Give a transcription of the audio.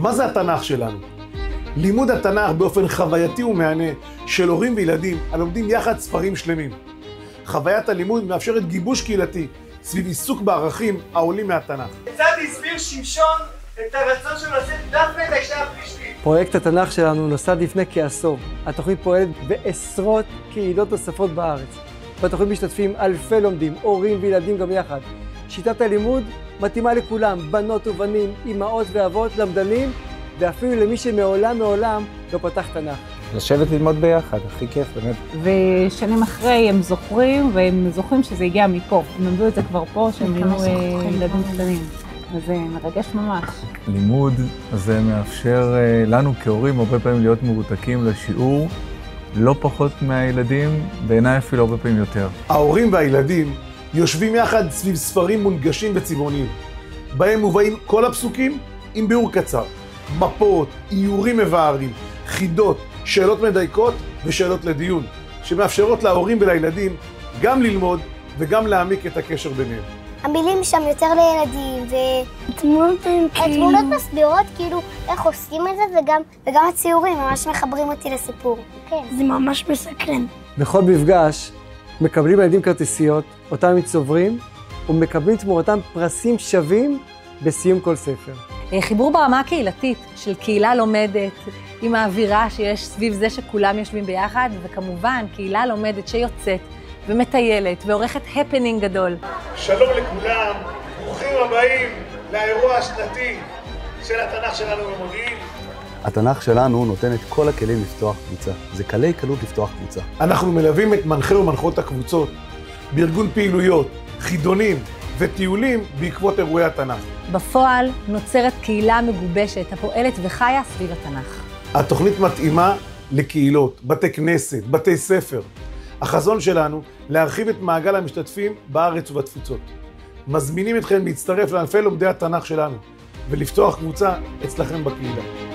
מה זה התנ"ך שלנו? לימוד התנ"ך באופן חווייתי ומהנה של הורים וילדים הלומדים יחד ספרים שלמים. חוויית הלימוד מאפשרת גיבוש קהילתי סביב עיסוק בערכים העולים מהתנ"ך. כיצד הסביר שמשון את הרצון שלו לשאת דפנה את האישה הפלישתית? פרויקט התנ"ך שלנו נוסד לפני כעשור. התוכנית פועלת בעשרות קהילות נוספות בארץ. בתוכנית משתתפים אלפי לומדים, הורים וילדים גם יחד. שיטת הלימוד מתאימה לכולם, בנות ובנים, אמהות ואבות, למדנים, ואפילו למי שמעולם לא פתח תנ"ך. לשבת ללמוד ביחד, הכי כיף באמת. ושנים אחרי הם זוכרים שזה הגיע מפה. הם למדו את זה כבר פה, שהם היו ילדים קטנים. אז זה מרגש ממש. לימוד הזה מאפשר לנו כהורים הרבה פעמים להיות מרותקים לשיעור, לא פחות מהילדים, בעיניי אפילו הרבה פעמים יותר. ההורים והילדים יושבים יחד סביב ספרים מונגשים וצבעוניים, בהם מובאים כל הפסוקים עם ביאור קצר, מפות, איורים מבארים, חידות, שאלות מדייקות ושאלות לדיון, שמאפשרות להורים ולילדים גם ללמוד וגם להעמיק את הקשר ביניהם. המילים שם יותר לילדים, והתמונות מסבירות כאילו איך עושים את זה, וגם הציורים ממש מחברים אותי לסיפור. כן. זה ממש מסקרן. בכל מפגש מקבלים ילדים כרטיסיות, אותם הם צוברים, ומקבלים תמורתם פרסים שווים בסיום כל ספר. חיבור ברמה הקהילתית של קהילה לומדת, עם האווירה שיש סביב זה שכולם יושבים ביחד, וכמובן קהילה לומדת שיוצאת ומטיילת ועורכת הפנינג גדול. שלום לכולם, ברוכים הבאים לאירוע השנתי של התנ"ך שלנו במודיעין. התנ"ך שלנו נותן את כל הכלים לפתוח קבוצה. זה קלי קלות לפתוח קבוצה. אנחנו מלווים את מנחה ומנחות הקבוצות בארגון פעילויות, חידונים וטיולים בעקבות אירועי התנ"ך. בפועל נוצרת קהילה מגובשת הפועלת וחיה סביב התנ"ך. התוכנית מתאימה לקהילות, בתי כנסת, בתי ספר. החזון שלנו להרחיב את מעגל המשתתפים בארץ ובתפוצות. מזמינים אתכם להצטרף לאלפי לומדי התנ"ך שלנו ולפתוח קבוצה אצלכם בקהילה.